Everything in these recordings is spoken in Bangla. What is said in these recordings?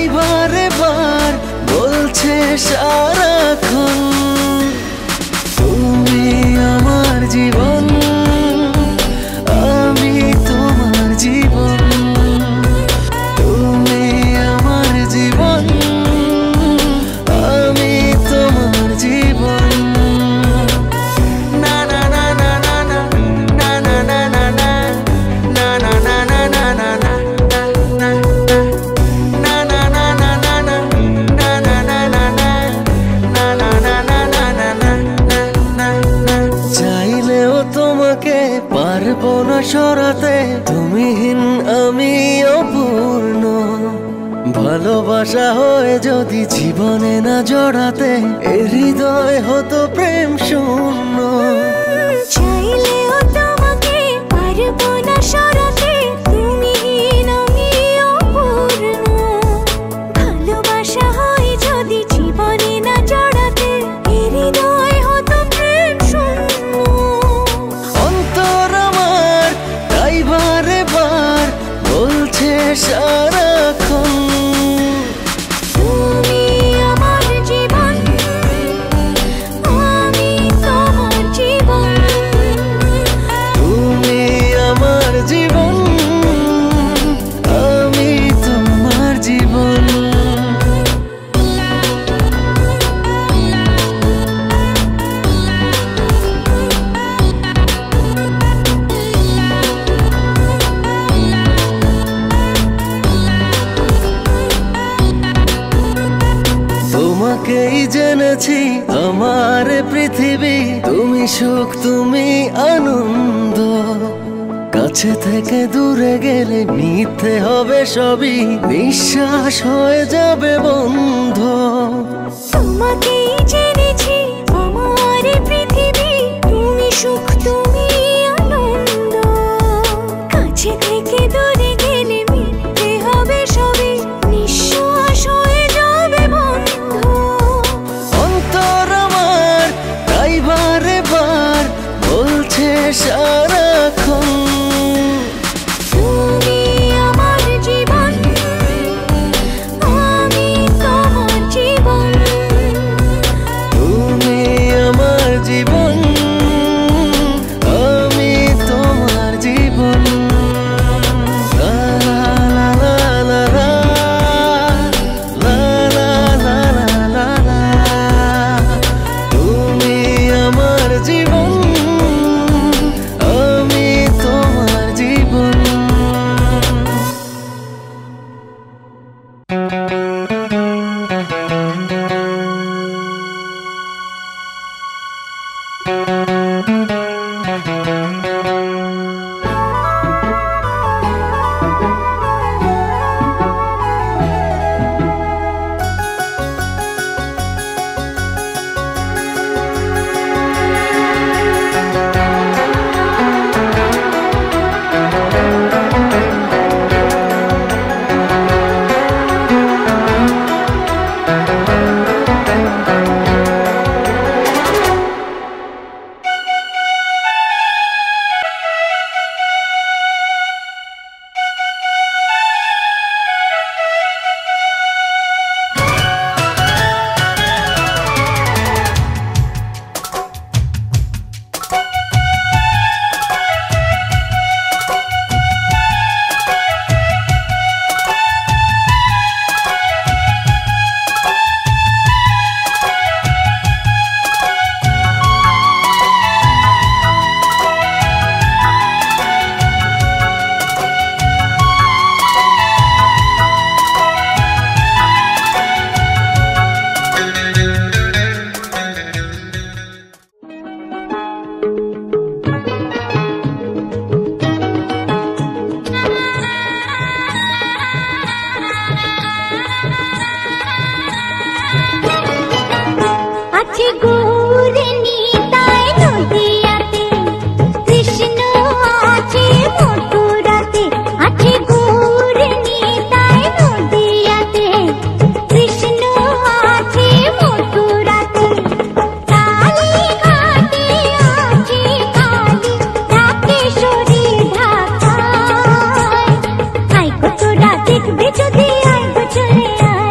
তাই বারে বার বলছে সারাক্ষণ তুমি আমার জীবন, আমি তোমার জীবন, তুমি আমার জীবন, আমি তোমার জীবন। না না না না না না না না না না না না না না না না না পারবো না সরাতে তুমিহীন আমি অপূর্ণ। ভালোবাসা হয়ে যদি জীবনে না জড়াতে এ হৃদয় হতো প্রেম শূন্য। চাইলেও তোমাকে পারবো না সরাতে তুমিহীন আমি অপূর্ণ। ভালোবাসা হয়ে যদি জীবনে না জড়াতে এ হৃদয় হতো প্রেম শূন্য। বারে বার বলছে সারাক্ষণ তুমি আমার জীবন, আমি তোমার জীবন, তুমি আমার জীবন, আমি তোমার জীবন। তোমাকেই জেনেছি আমার পৃথিবী, তুমি সুখ তুমি আনন্দ। কাছে থেকে দূরে গেলে মিথ্যে হবে সবই, নিঃশ্বাস হয়ে যাবে বন্ধ। তোমাকেই জেনেছি আমার পৃথিবী, তুমি সুখ তুমি আনন্দ। কাছে থেকে দূরে গেলে মিথ্যে হবে সবই, নিঃশ্বাস হয়ে যাবে বন্ধ। অন্তর আমার তাই বারে বার বলছে সারাক্ষণ তুমি আমার জীবন, আমি তোমার জীবন, তুমি আমার জীবন, আমি তোমার জীবন। লা লা লা লা লা লা লা লা লা লা। তুমি আমার জীবন, আমি তোমার জীবন। দেখবে যদি আয় চলে আয়।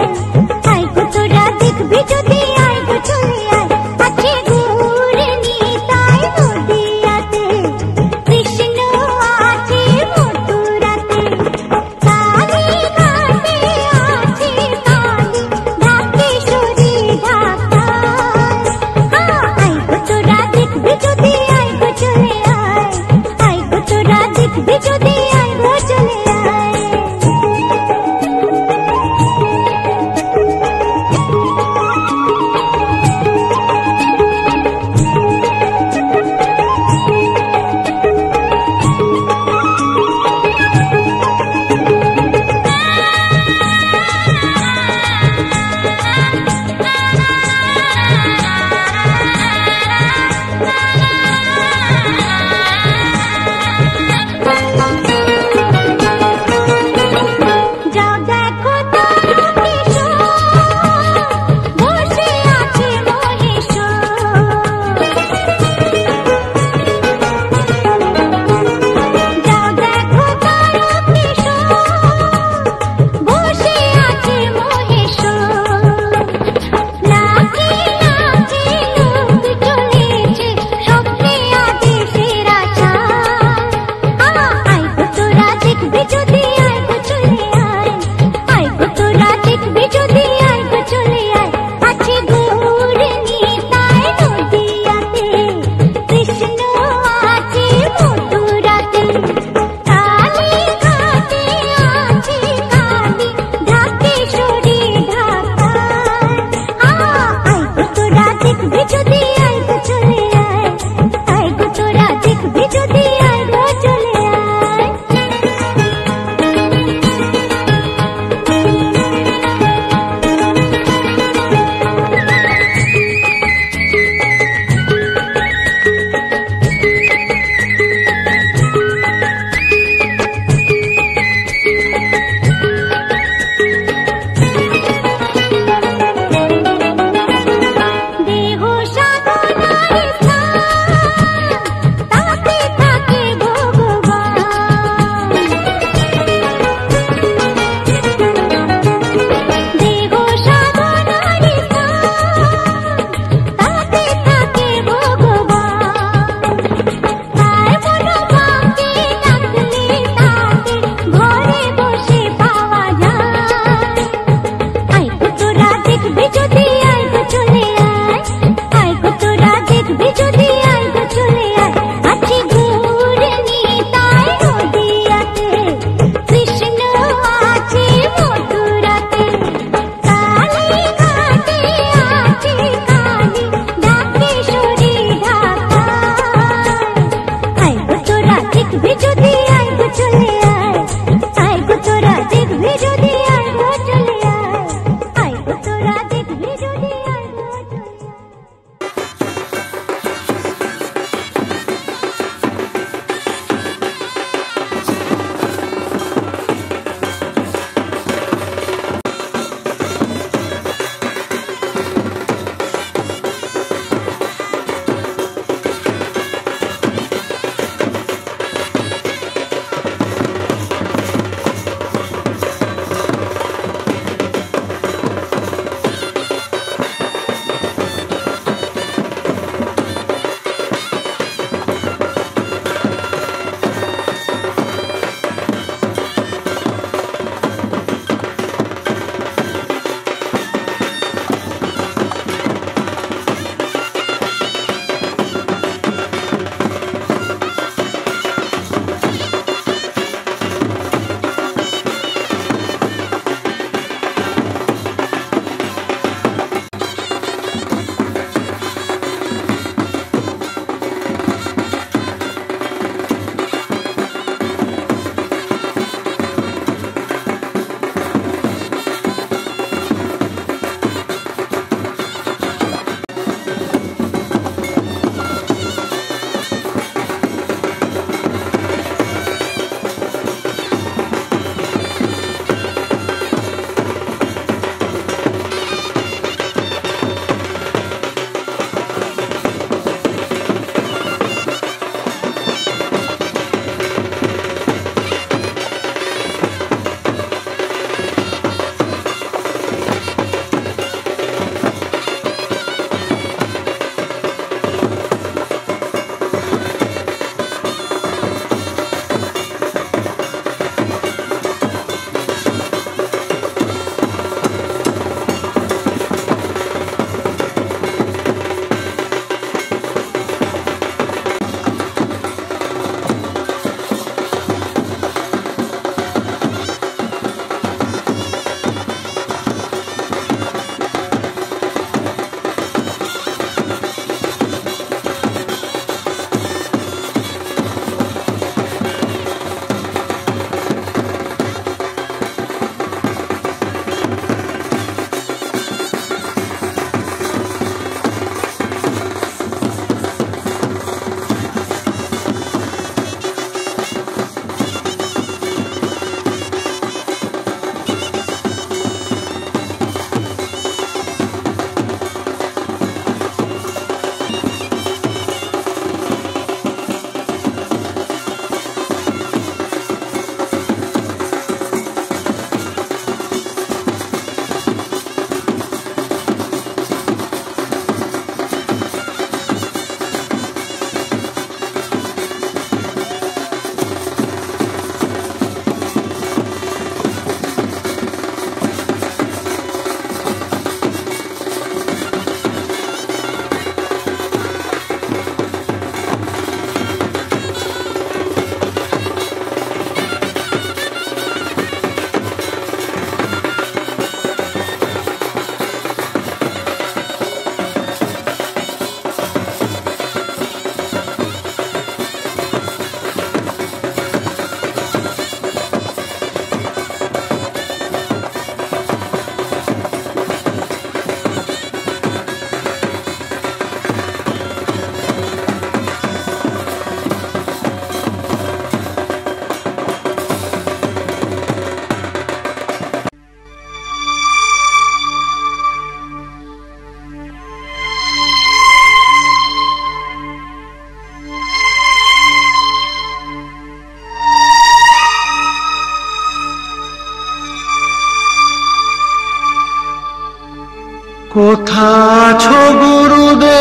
কোথা আছো গুরুদেব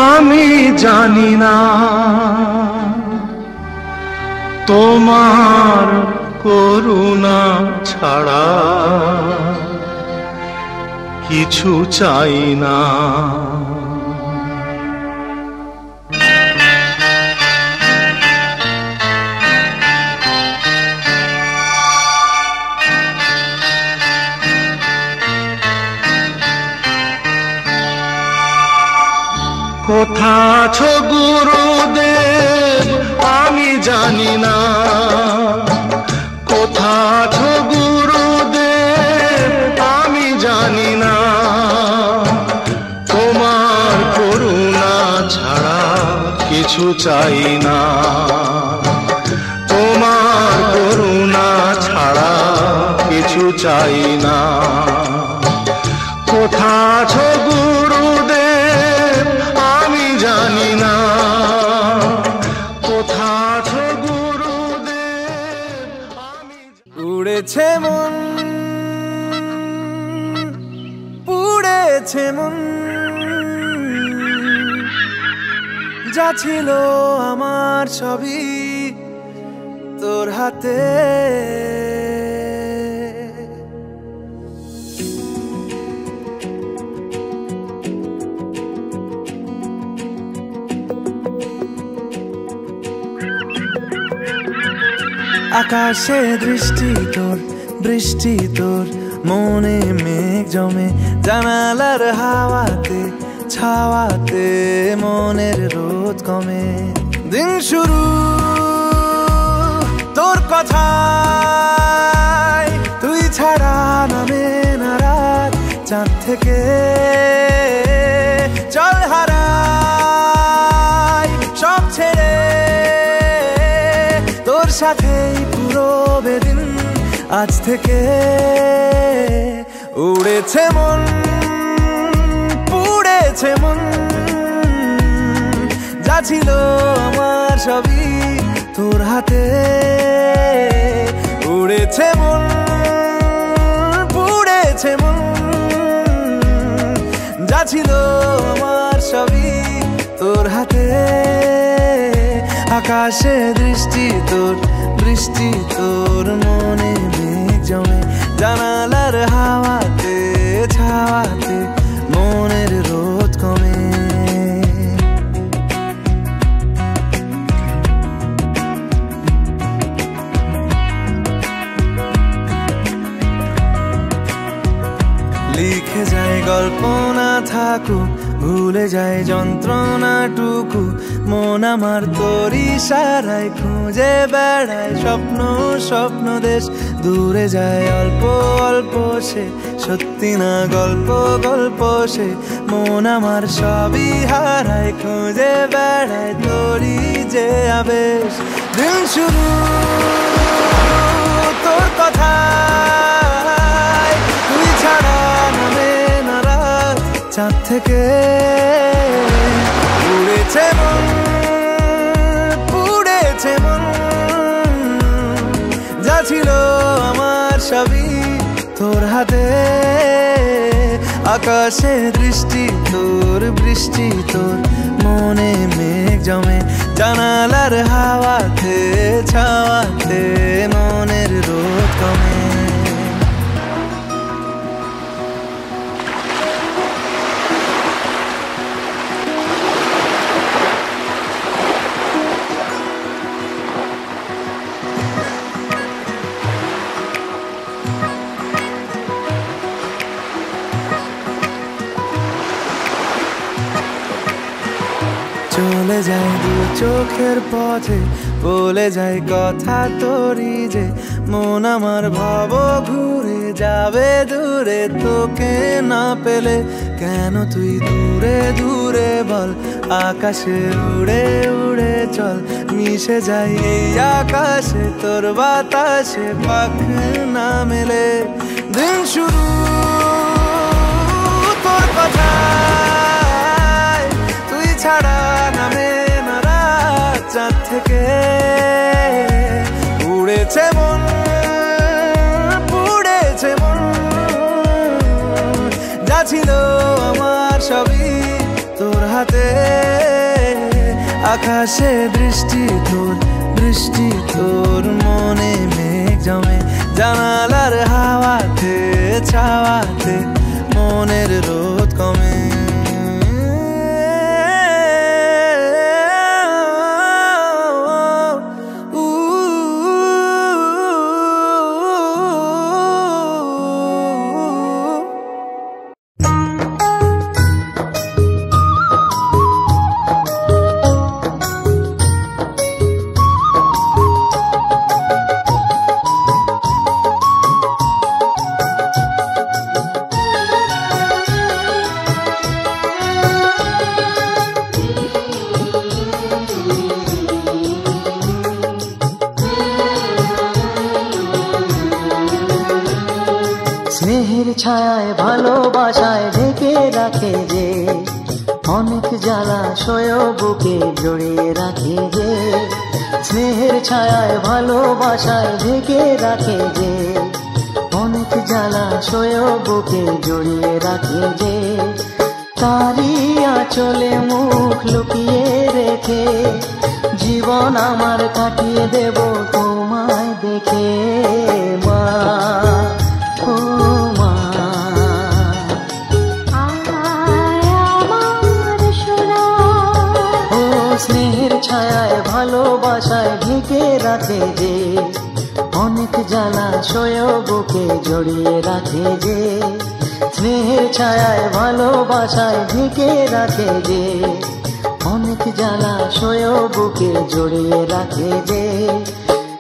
আমি জানি না, তোমার করুণা ছাড়া কিছু চাই না। কোথা আছো গুরুদেব আমি জানি না, কোথা আছো গুরুদেব আমি জানি না, তোমার করুণা ছাড়া কিছু চাই না, তোমার করুণা ছাড়া কিছু চাই না। কোথা আছো গুরুদেব আমি জানি না, কোথা আছো গুরুদেব আমি। উড়েছে মন, পুড়েছে মন, যা ছিল আমার সবই তোর হাতে। আকাশে দৃষ্টি তোর, বৃষ্টি তোর, মনে মেঘ জমে, জানালার হাওয়াতে ছাওয়াতে মনের রোদ কমে। দিন শুরু তোর কথায়, তুই ছাড়া নামে না রাত, চাঁদ থেকে চল হারাই সব ছেড়ে, তোর সাথেই পুরো বেদিন আজ থেকে। উড়েছে মন, পুড়েছে মন, যা ছিল আমার সবই তোর হাতে। উড়েছে মন, পুড়েছে মন, যা ছিল আমার সবই তোর হাতে। আকাশে দৃষ্টি তোর, বৃষ্টি তোর, মনে মেঘ জমে, জানালার হাওয়াতে ছাওয়াতে মনের রোদ কমে। লিখে যায় গল্প না থাকুক, ভুলে যায় যন্ত্রণাটুকু, মন আমার তোর ইশারায় খুঁজে বেড়ায় স্বপ্ন স্বপ্ন দেশ। দূরে যায় অল্প অল্প সে, সত্যি না গল্প গল্প সে, মন আমার সবই হারায় খুঁজে বেড়ায় তোরই যে আবেশ। দিন শুরু তোর কথায়, তুই ছাড়া নামে না রাত, চাঁদ থেকে। উড়েছে মন, পুড়েছে মন, যা ছিল আমার সবই তোর হাতে। আকাশে দৃষ্টি তোর, বৃষ্টি তোর, মনে মেঘ জমে, জানালার হাওয়াতে ছাওয়াতে মনের রোদ কমে। চলে যায় দু চোখের পথে, বলে যায় কথা তোরই যে, মন আমার ভাব ঘুরে যাবে দূরে তোকে না পেলে। কেন তুই দূরে দূরে বল, আকাশে উড়ে উড়ে চল, মিশে যাই এই আকাশে তোর বাতাসে পাখ না মেলে। দিন শুরু তোর কথায়, তুই ছাড়া নামে না রাত, চাঁদ থেকে। উড়েছে মন, পুড়েছে মন, ছিল আমার সবই তোর হাতে, আকাশে দৃষ্টি তোর মনে মেঘ জমে, জানালার হাওয়াতে ছাওয়াতে মনের রোদ কমে। স্নেহের ছায়ায় ভালোবাসায় ঢেকে রাখে যে, অনেক জ্বালাশয় বুকে জড়িয়ে রাখে যে। স্নেহের ছায়ায় ভালোবাসায় ঢেকে রাখে যে, অনেক জ্বালাশয় বুকে জড়িয়ে রাখে যে। তারি আঁচলে মুখ লুকিয়ে রেখে জীবন আমার কাটিয়ে দেব তোমায় দেখে। মা ও মা, ও স্নেহের ছায়ায় ভালোবাসায় ঢেকে রাখে যে, অনেক জ্বালাশয় বুকে জড়িয়ে রাখে যে। স্নেহের ছায়ায় ভালোবাসায় ঢেকে রাখে যে, অনেক জ্বালাশয় বুকে জড়িয়ে রাখে যে।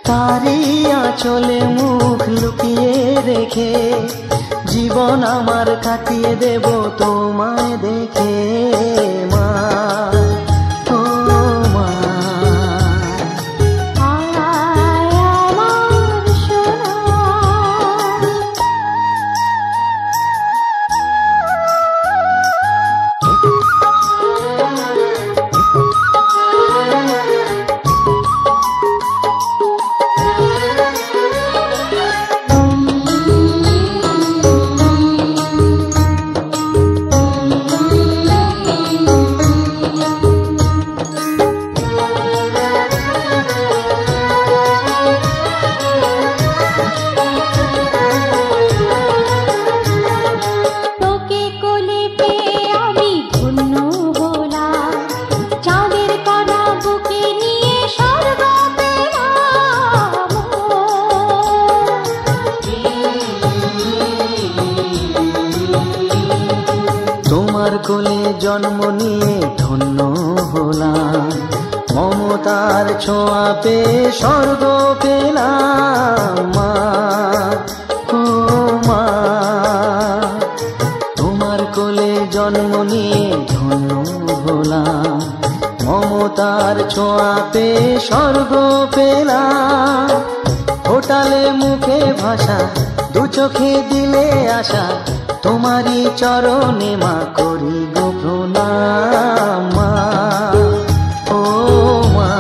তারি আঁচলে মুখ লুকিয়ে রেখে জীবন আমার কাটিয়ে দেব তোমায় দেখে। মা ও মা, কোলে জন্ম নিয়ে ধন্য হলাম, মমতার ছোঁয়া পেয়ে স্বর্গ পেলাম। মা ও মা, তোমার কোলে জন্ম নিয়ে ধন্য হলাম, মমতার ছোঁয়া পেয়ে স্বর্গ পেলাম। ফোটালে মুখে ভাষা, দু চোখে দিলে আশা, তোমারি চরণে মা করি গো প্রণাম। মা ও মা,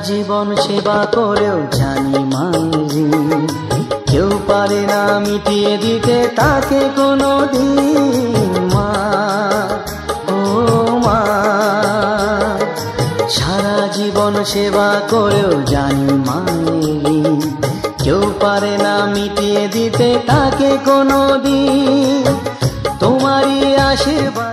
জীবন সেবা করেও জানি মাঝি, কেউ পারে না মিটিয়ে দিতে তাকে কোনো দিন। মা ও মা, সারা জীবন সেবা করেও জানি মাঝি, কেউ পারে না মিটিয়ে দিতে তাকে কোনো দিন। তোমারই আশীর্বাদ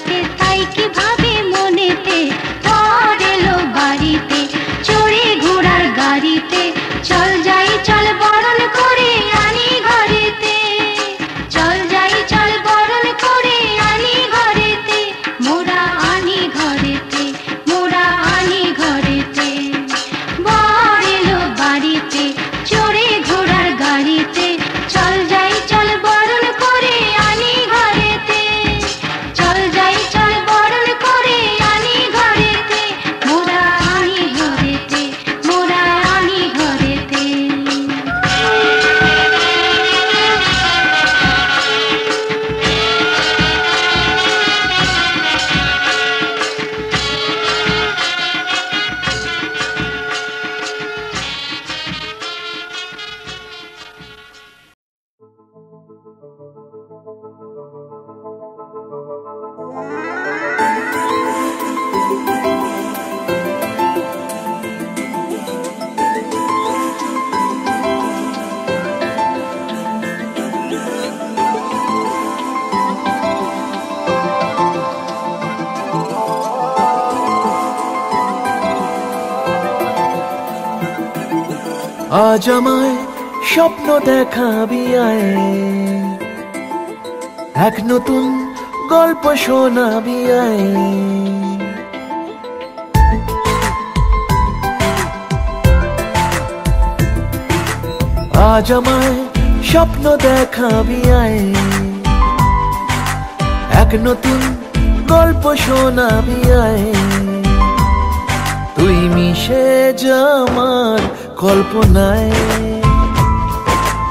রাতে তাই কি ভাবে মনেতে পর এলো বাড়িতে চড়ে ঘোড়ার গাড়িতে চল যাই চল বরণ করে আনি ঘরেতে চল যাই চল বরণ করে আনি ঘরেতে মোরা আনি ঘরেতে মোরা আনি ঘরেতে বর এলো বাড়িতে চড়ে ঘোড়ার গাড়িতে চল যাই চল বরণ করে আনি ঘরেতে চল যাই চল বরণ করে আনি ঘরেতে মোরা আনি ঘরেতে মোরা আনি ঘরেতে আজ আমায় স্বপ্ন দেখাবি আয়, এক নতুন গল্প শোনাবি আয়। আজ আমায় স্বপ্ন দেখাবি আয়, এক নতুন গল্প শোনাবি আয়। তুই মিশে যা আমার কল্পনায়,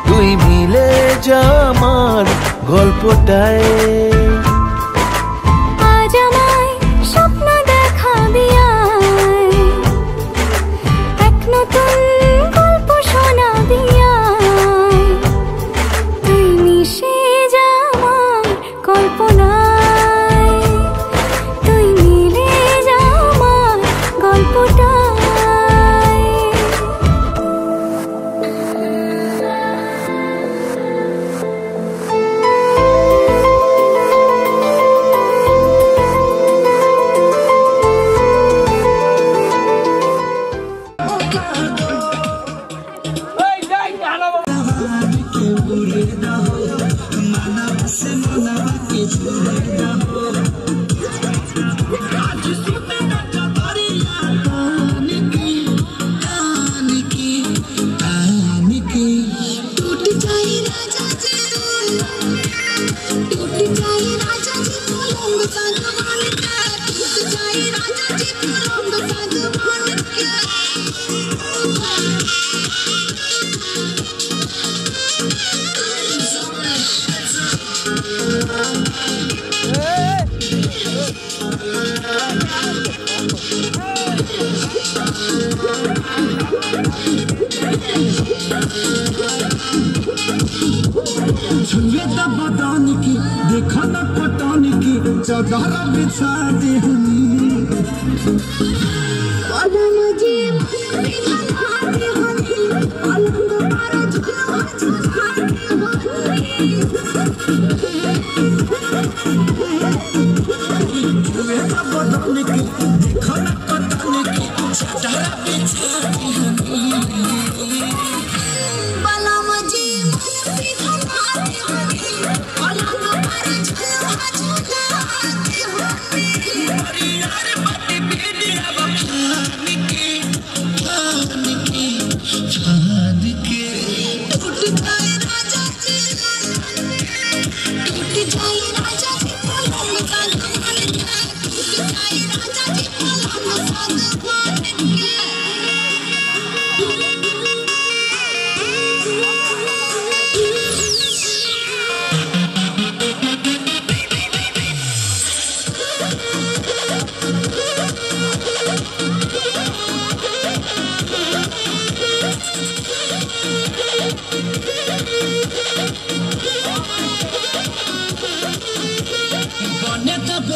তুই মিলে যা আমার গল্পটায়। আজ আমায় স্বপ্ন দেখাবি আয়, এক নতুন গল্প শোনাবি আয়। তুই মিশে যা আমার কল্পনায়, তুই মিলে যা আমার গল্পটায়। देखा न पटान की चादर बिछा दे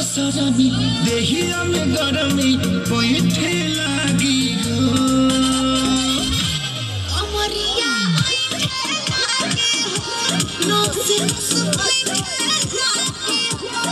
सरमी देहिया में गरमी पैठे लागी हो अमरिया पैठे लागी हो नोक से पैठे लागी हो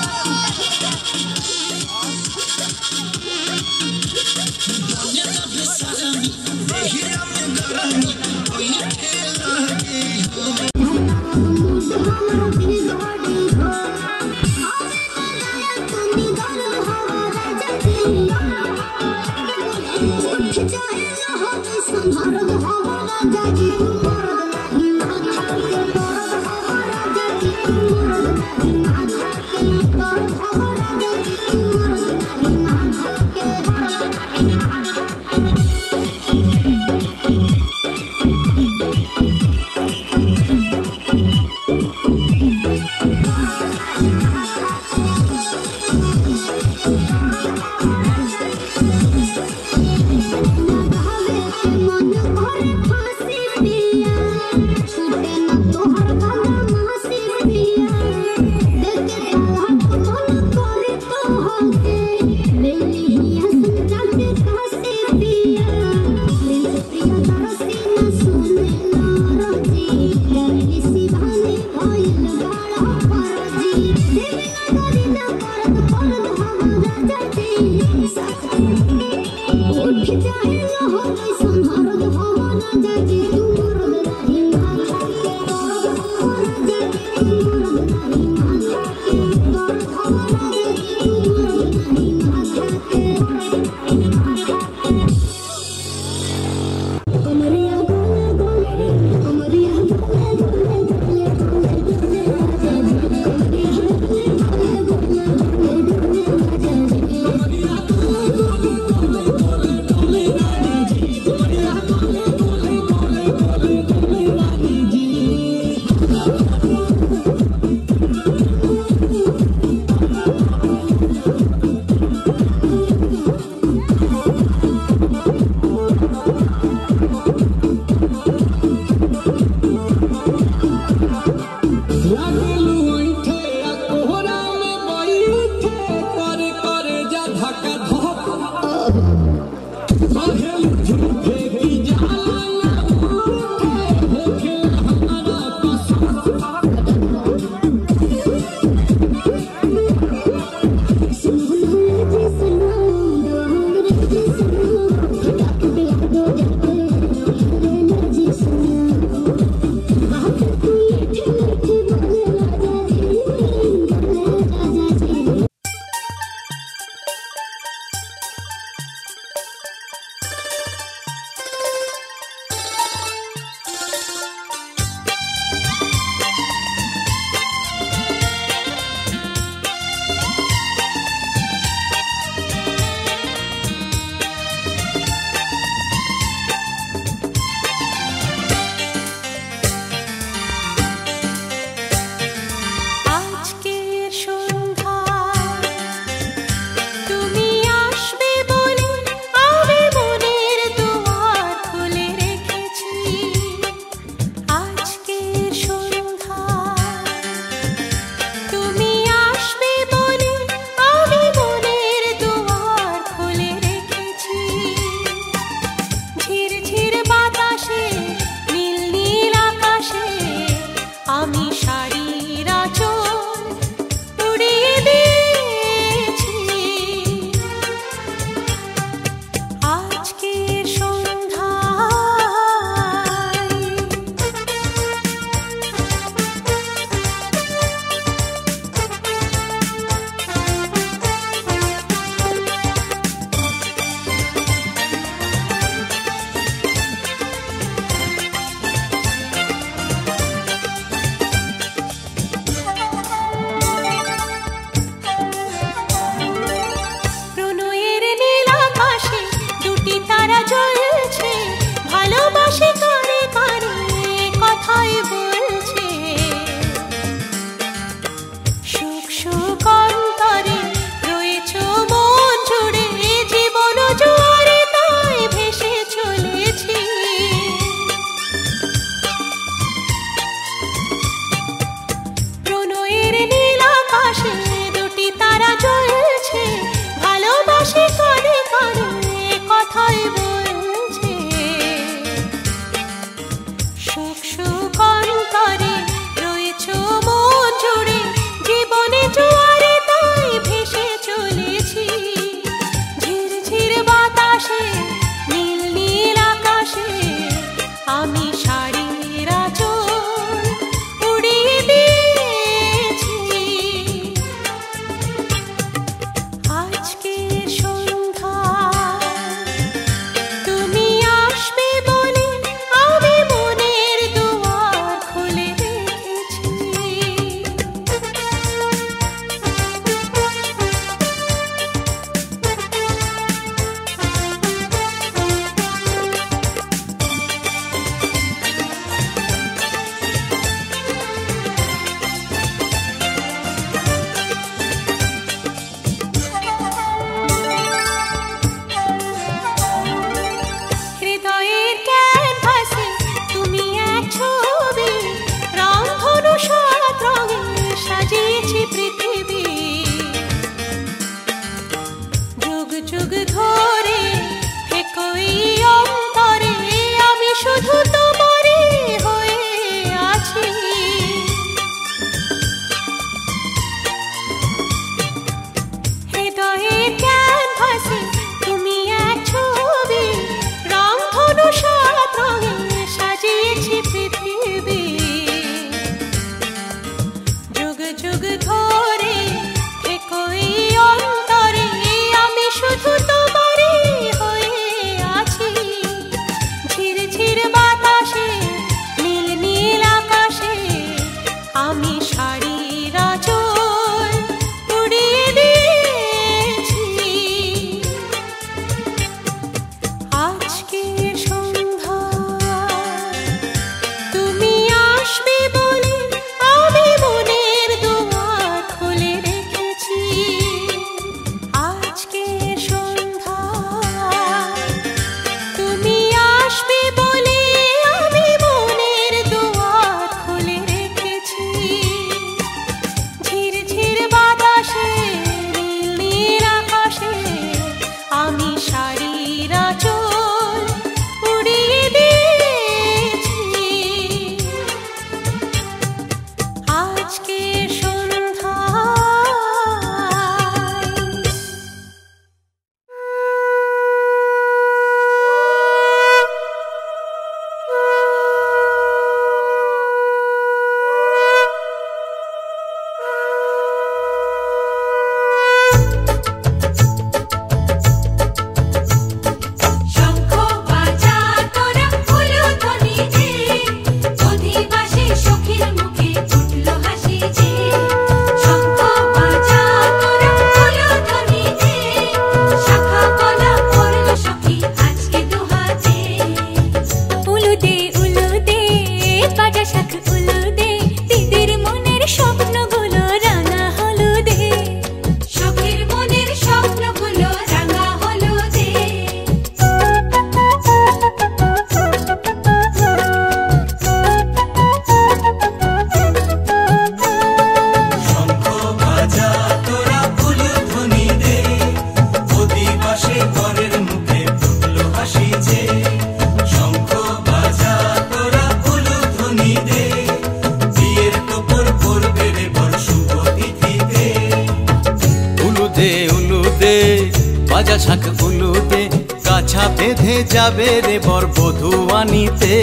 বাজা শাঁখ উলুতে কাছা বেঁধে যাবে রে বর বধূ আনিতে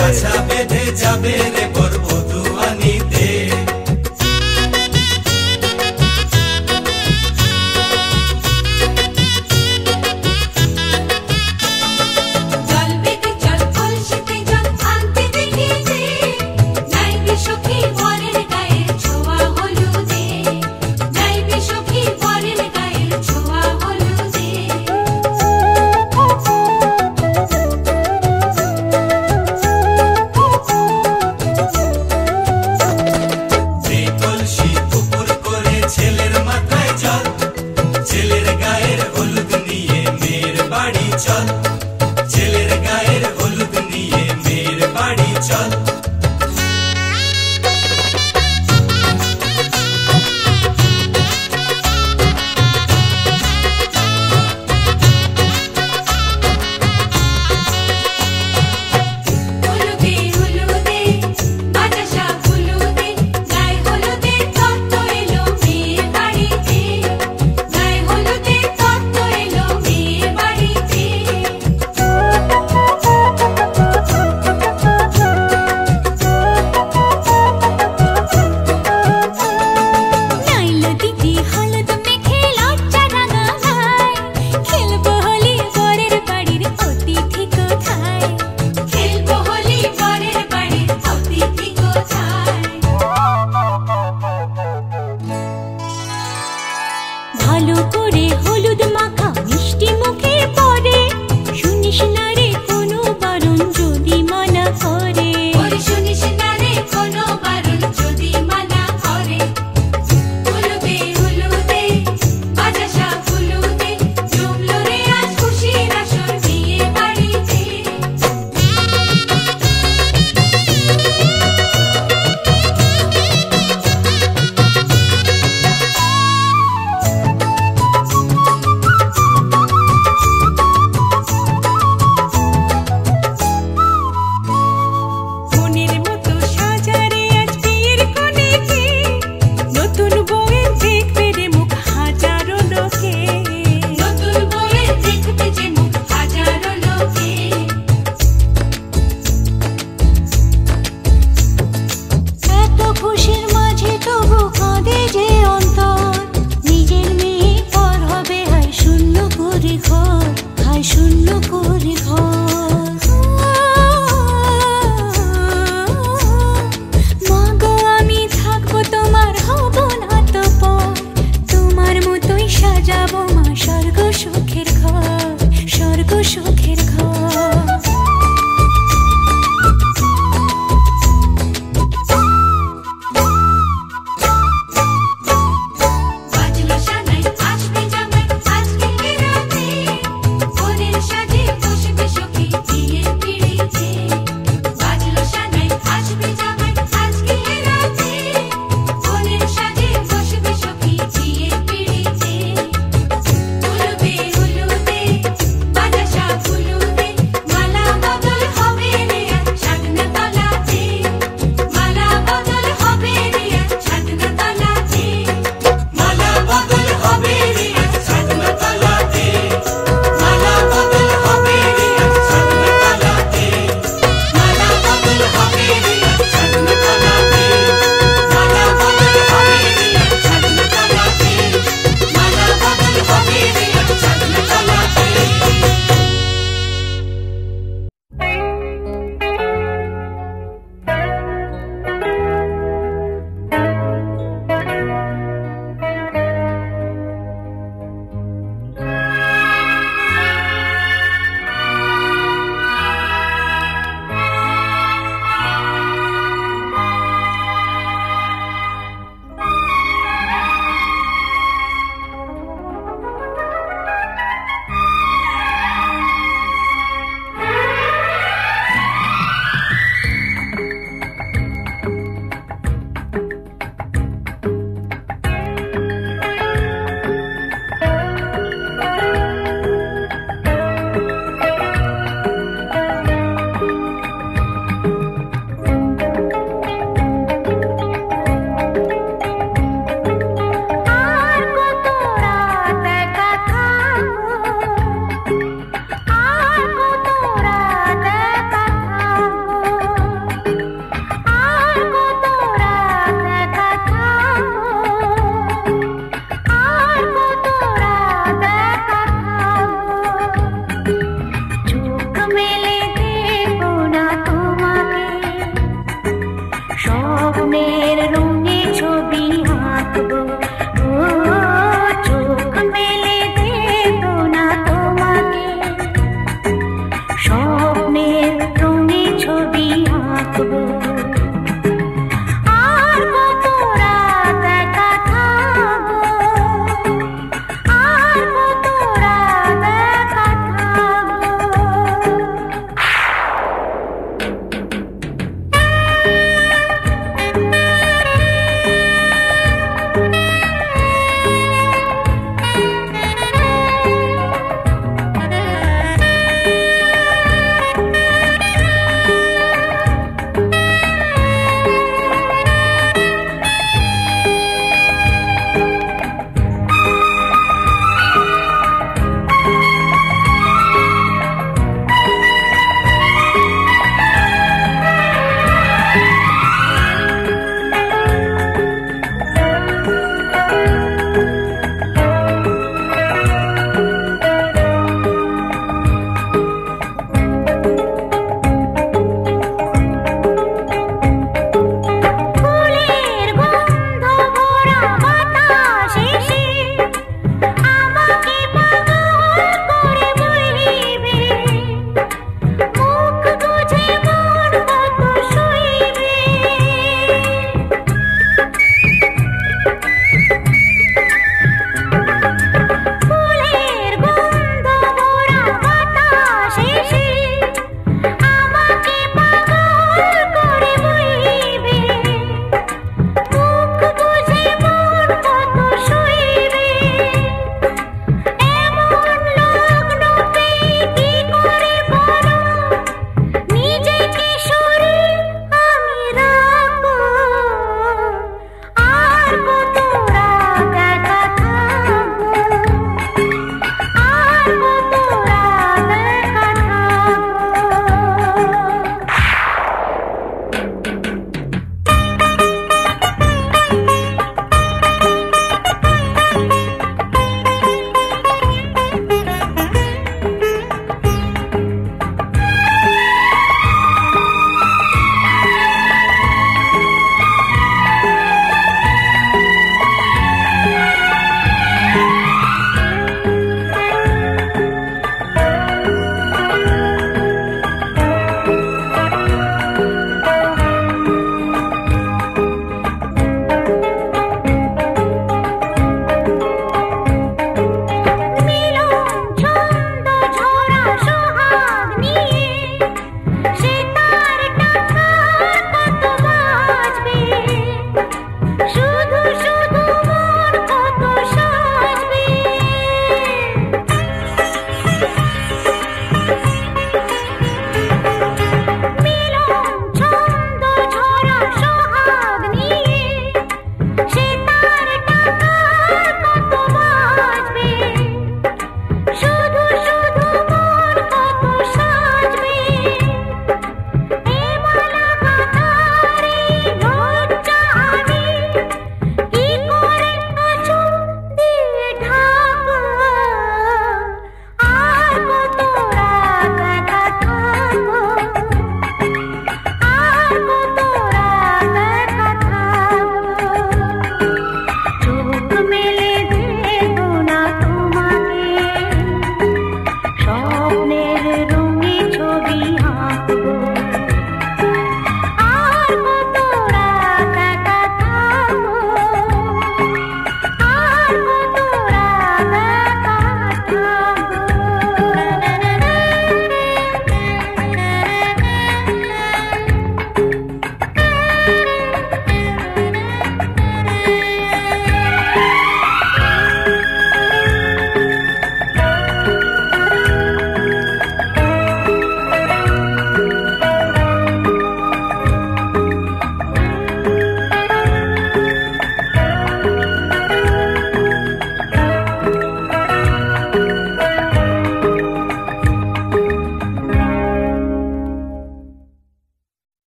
কাছা বেঁধে যাবে রে বর বধূ আনিতে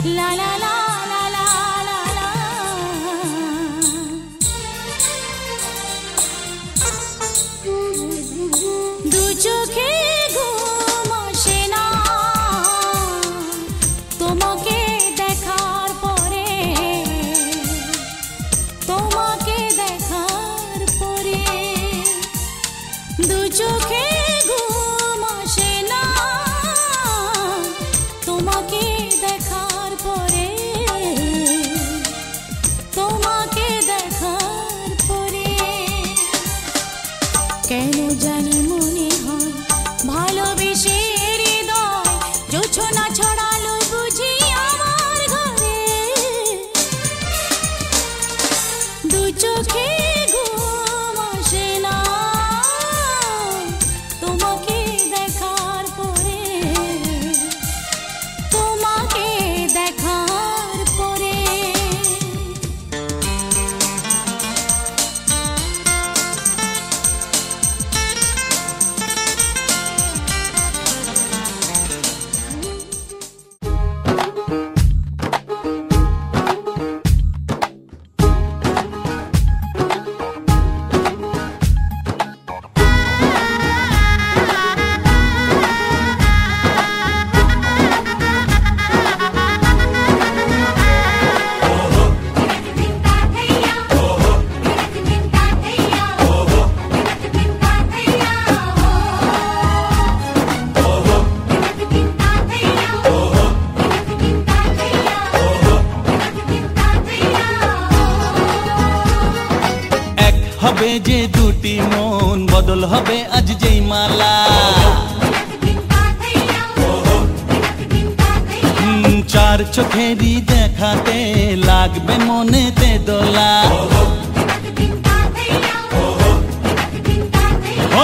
লা লা লা লা লা লা লা। দু চোখে ঘুম আসে না তোমাকে দেখার পরে, তোমাকে দেখার পরে। দু চোখে ঘুম আসে না তোমাকে দেখার পরে, তোমাকে দেখার পরে। কেন জানি মনে হয় ভালোবেসে হৃদয় জোছনা ছড়ালো বুঝি আমার ঘরে। দু চোখে ঘুম আসে না তোমাকে দেখার পরে, তোমাকে দেখার পরে। হবে যে দুটি মন বদল হবে আজ যেই মালা। চার চোখেরই দেখাতে লাগবে মনেতে দোলা।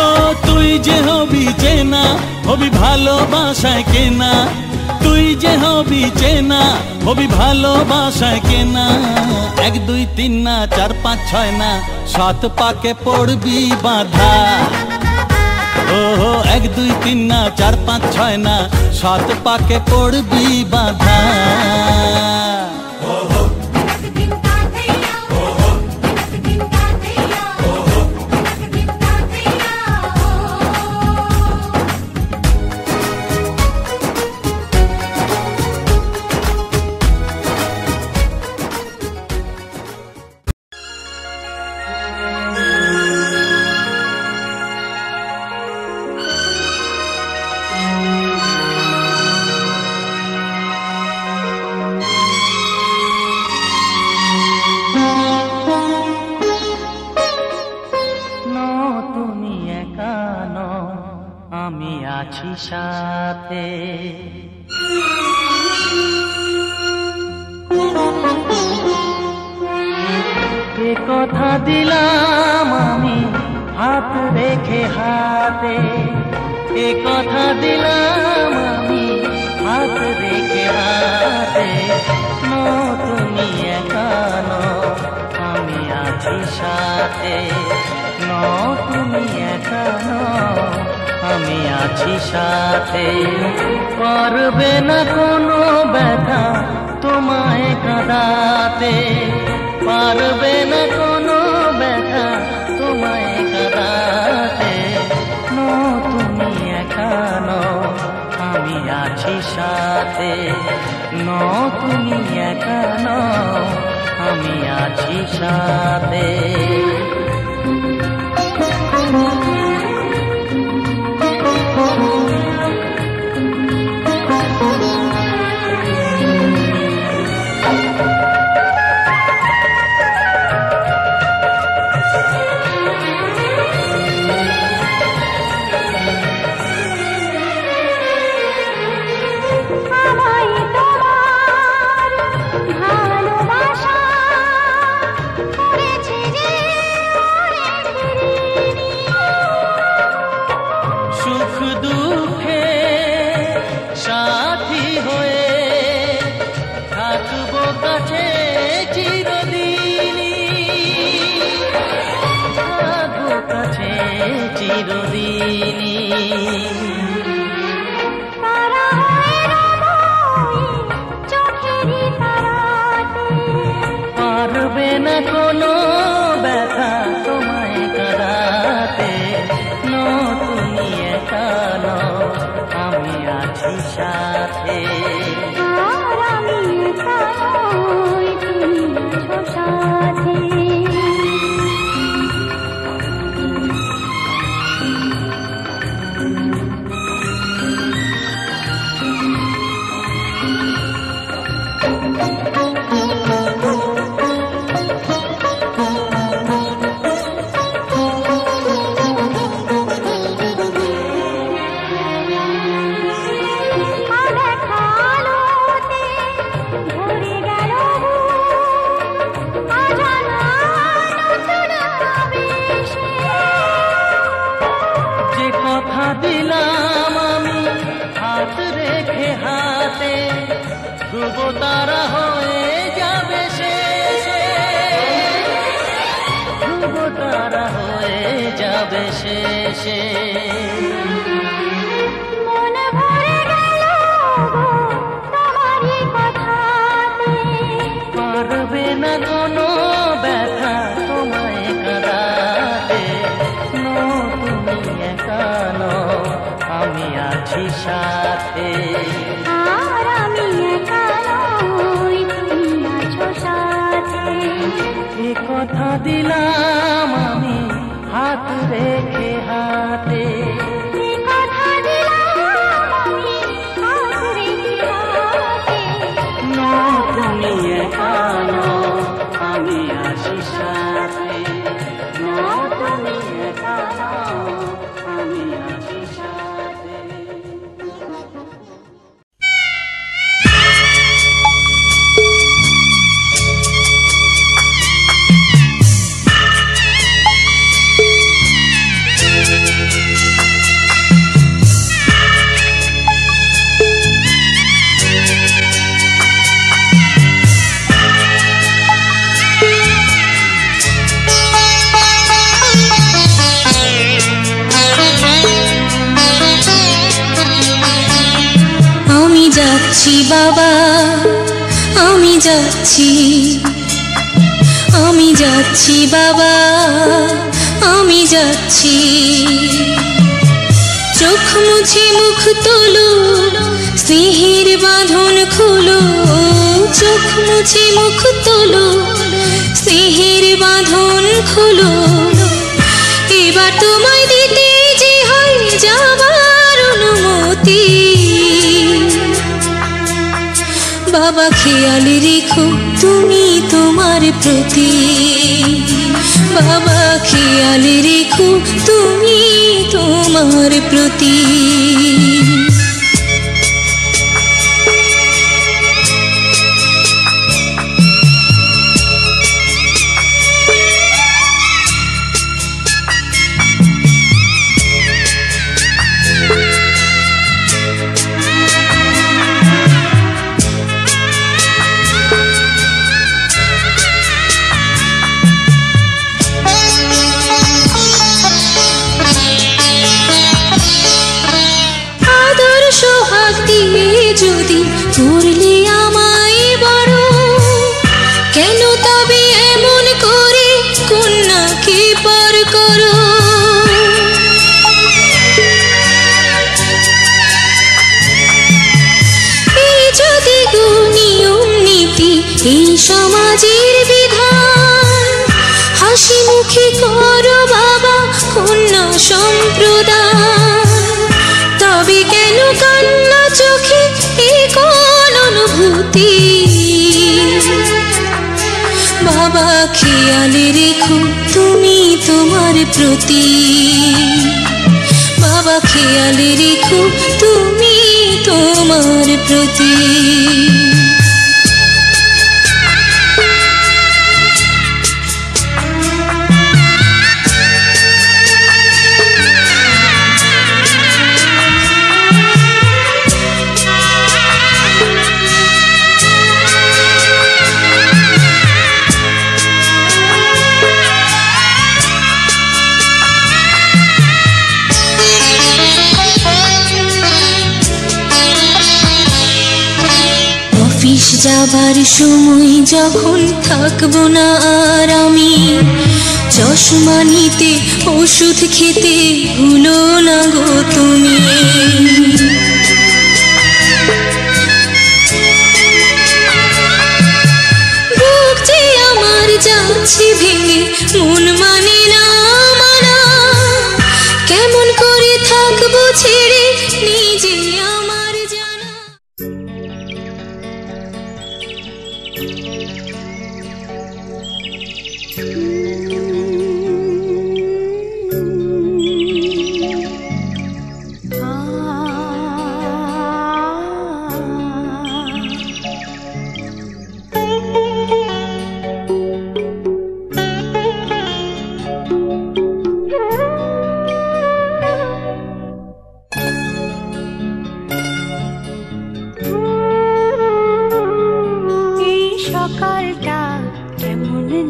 ও তুই যে হবি চেনা হবি ভালোবাসায় কেনা, তুই যে হবি চেনা হবি ভালোবাসায় কেনা। 1 2 3 না 4 5 6 না 7 পাকে পড়বি বাঁধা। ও 1 2 3 না 4 5 6 না 7 পাকে পড়বি বাঁধা। আমি আছি সাথে, এ কথা দিলাম আমি হাত রেখে হাতে, এ কথা দিলাম আমি হাত রেখে হাতে। তুমি একা নও আমি আছি সাথে, তুমি একা নও আমি আছি সাথে। করবে না কোনো ব্যথা তোমায় কাঁদাতে, পারবে না কোনো ব্যথা তোমায় কাঁদাতে। তুমি একা নও আমি আছি সাথে, তুমি একা নও আমি আছি সাথে। চোখের ধ্রুব তারা হয়ে যাবে শেষে, ধ্রুব তারা হয়ে যাবে শেষে। পারবে না কোনো ব্যথা তোমায় কাঁদাতে, তুমি একা নও, আমি আছি সাথে। আর আমি একা নই, তুমি আছো সাথে। এ কথা দিলাম আমি হাত রেখে হাতে, এ কথা দিলাম আমি হাত রেখে হাতে। তুমি একা নও, আমি আছি সাথে। তুমি একা নও, আমি আছি সাথে। যাচ্ছি বাবা, আমি যাচ্ছি, আমি যাচ্ছি বাবা, আমি যাচ্ছি। চোখ মুছে মুখ তোলো, স্নেহের বাঁধন খোলো। চোখ মুছে মুখ তোলো, স্নেহের বাঁধন খোলো। এবার তোমায় দিতে যে হয় যাবার অনুমতি। বাবা খেয়াল রেখো তুমি তোমার প্রতি, বাবা খেয়াল রেখো তুমি তোমার প্রতি। যদি করলে আমায় বড়, কেন তবে এমন করে কন্যাকে পর করো। এই যদি নিয়ম নীতি, এই সমাজের বিধান, হাসি মুখে করো বাবা কন্যা সম্প্রদান। তবে কেন কান্না চোখে এই কোন অনুভূতি। বাবা খেয়াল রেখো তুমি তোমার প্রতি, বাবা খেয়াল রেখো তুমি তোমার প্রতি। অফিস যাবার সময় যখন থাকবো না আর আমি, চশমা নিতে ওষুধ খেতে ভুলো না গো তুমি। বুক যে আমার যাচ্ছে ভেঙে, মন মানে না মানা। কেমন করে থাকবো ছেড়ে নিজে আমার জানা।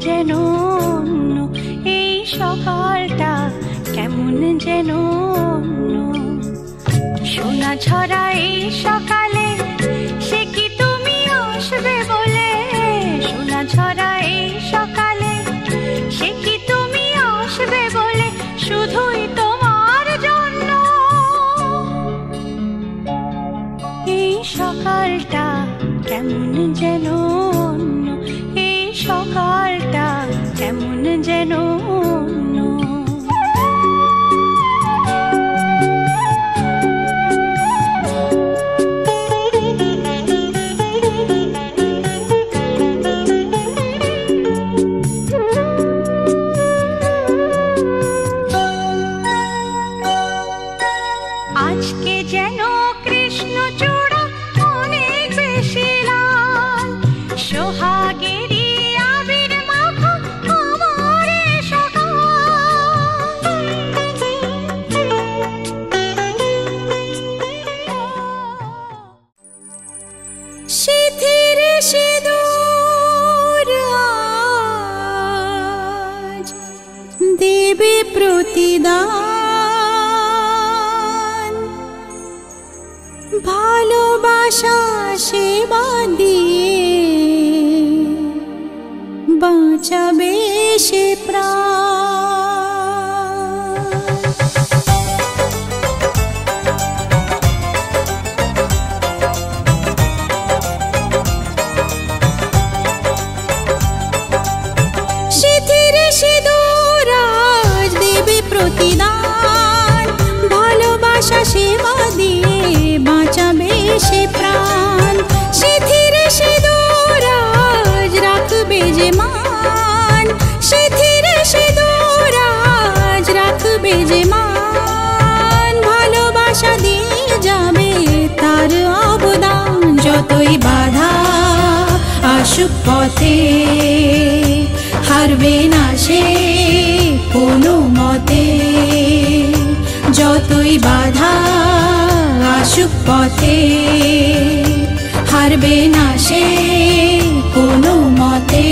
যেন অন্য, এই সকালটা কেমন যেন অন্য। সোনা ঝরা এই সকালে সে কি তুমি আসবে বলে, সোনা ঝরা এই সকালে সে কি তুমি আসবে বলে, শুধুই তোমার জন্য। এই সকালটা কেমন যেন অন্য, এই সকালটা কেমন যেন অন্য। আজকে যেন কৃষ্ণচূড়া অনেক বেশি লাল, সোহাগেরই আবির মাখা আমার সকাল। সিঁথির সিঁদুর আজ দেবে প্রতিদান, ভালোবাসা সেবা দিয়ে বাঁচাবে সে প্রাণ। সিঁথির সিঁদুর আজ দেবে প্রতিদান, ভালোবাসা সেবা দিয়ে বাঁচাবে সে প্রাণ। সিঁথির সিঁদুর আজ রাখবে যে মান, সিঁথির সিঁদুর আজ রাখবে যে মান, ভালোবাসা দিয়ে যাবে তার অবদান। যতই বাধা আসুক পথে হারবে না সে কোনো মতে, যতই বাধা আসুক পথে হারবে না সে কোনো মতে।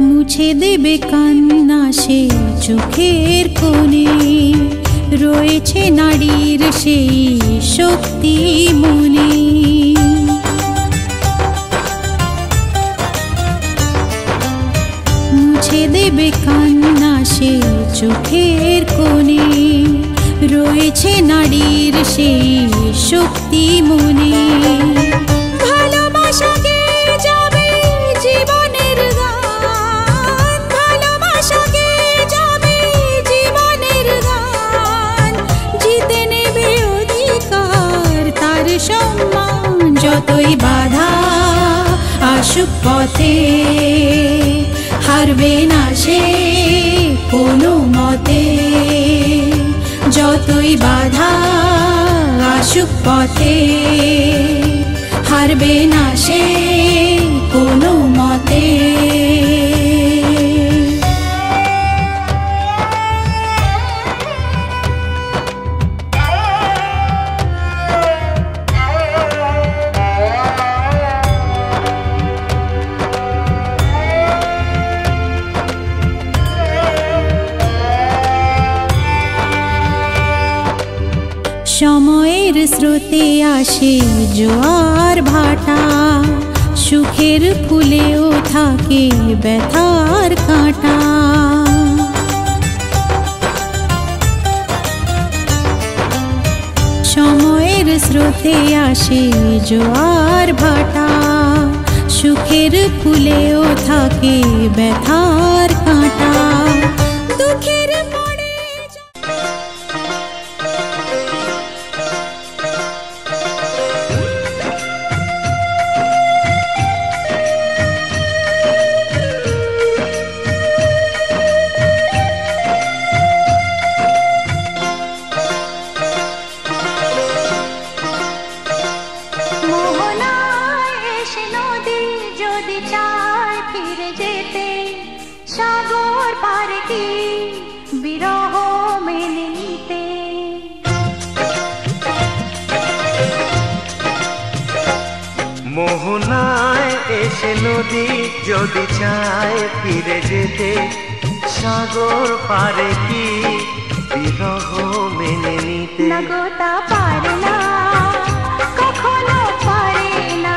মুছে দেবে কান্না সে চোখের কোণে, রয়েছে নারীর সেই শক্তি মনে। মুছে দেবে কান্না সে চোখের কোণে, রয়েছে নারীর সেই শক্তি মনে। ভালোবাসা গেয়ে যাবে জীবনের গান, ভালোবাসা গেয়ে যাবে জীবনের গান, জিতে নেবে অধিকার তার সম্মান। যতই বাধা আসুক পথে হারবে না সে কোনো মতে, যতই বাধা আসুক পথে হারবে না সে কোনো মতে। সময়ের স্রোতে আসে জোয়ার ভাটা, সুখের ফুলেও থাকে ব্যথার কাঁটা। সময়ের স্রোতে আসে জোয়ার ভাটা, সুখের ফুলেও থাকে ব্যথার কাঁটা। দুঃখের পড়ে মোহনায় এসে নদী যদি চায় ফিরে যেতে, সাগর পারে কি বিরহ মেনে নিতে? না গো তা পারে না, কখনো পারে না।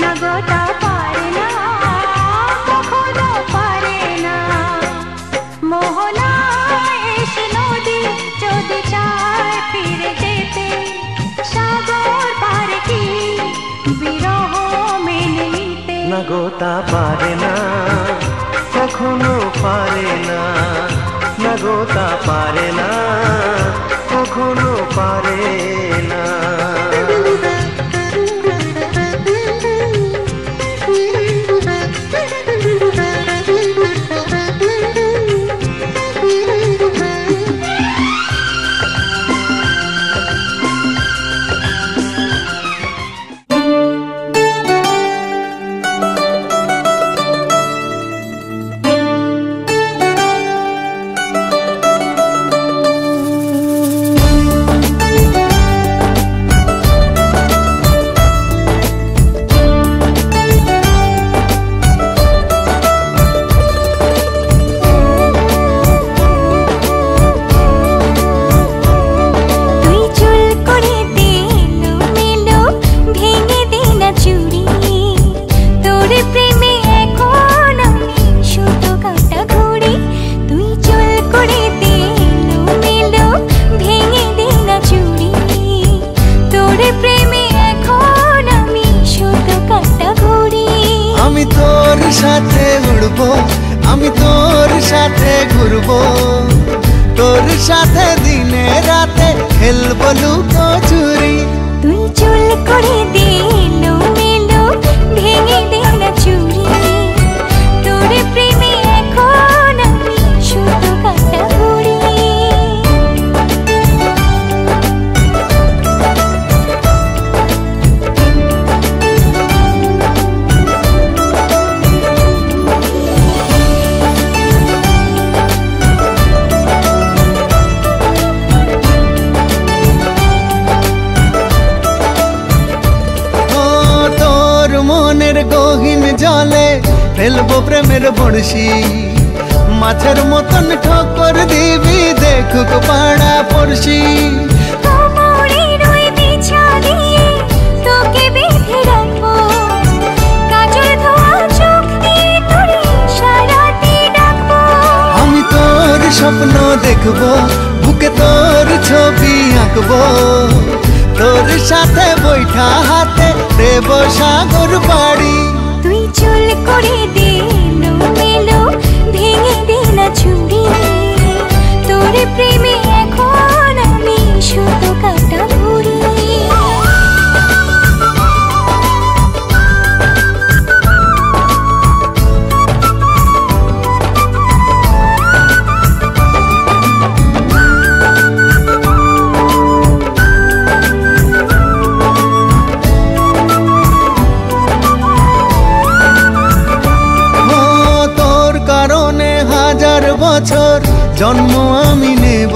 না গো তা পারে না, কখনো পারে না। মোহনায় এসে নদী যদি চায় ফিরে যেতে, সাগর পারে কি বিরহ মেনে নিতে? না গো তা পারে না, কখনো পারে না। না গো তা পারে না, কখনো পারে না। আমি তোর সাথে ঘুরবো, তোর সাথে দিনে রাতে খেলবো লুকোচুরি। তুই চুল করে দিলো মেলো, ভেঙে দে না চুরি। তোর প্রেমে এখন আমি শুধু কাটা ঘুরি। গহীন জলে ফেলবো প্রেমের বড়শি, মাছের মতন ঠক্কর দিবি দেখুক পাড়া পড়শি। কোমরের ওই বিছা দিয়ে তোকে বেঁধে রাখবো, কাজল ধোয়া চোখ দিয়ে তোরে সারাতে ডাকবো। আমি তোর স্বপ্ন দেখবো, বুকে তোর ছবি আঁকবো, তোর সাথে বৈঠা হাতে দেব সাগর বাড়ি। তুই চুল করে দিলো মেলো, ভেঙে দে না চুরি। তোর প্রেমে এখন আমি শুধু কাটা ঘুরি। বছর জন্ম আমি নেব,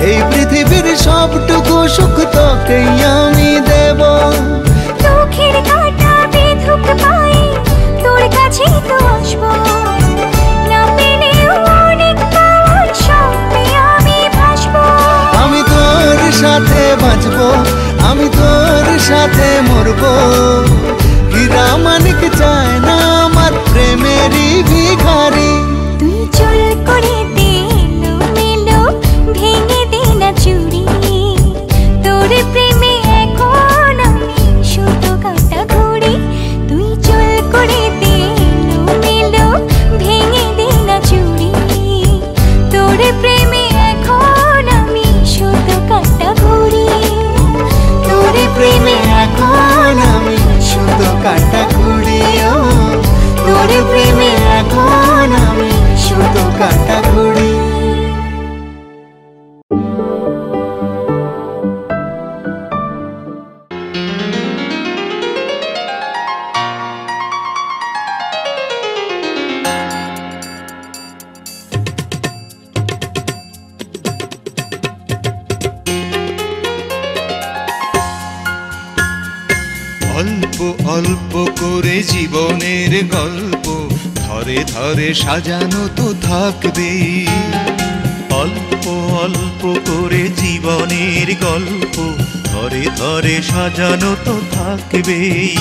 এই পৃথিবীর সবটুকু সুখ তোকেই আমি দেব। চোখের কাঁটা বেধুক পায়ে তোর কাছে তো আসবো, না পেলেও অনেক পাওয়ার স্বপ্নে আমি ভাসবো। আমি তোর সাথে বাঁচবো, আমি তোর সাথে মরবো, হীরা মানিক চায় না আমার প্রেমেরই ভিখারি। তুই চুল করে দিলো মেলো, ভেঙে দে না চুরি। তোর প্রেমে অল্প করে জীবনের গল্প ধরে ধরে সাজানো তো থাকবেই। অল্প অল্প করে জীবনের গল্প ধরে ধরে সাজানো তো থাকবেই।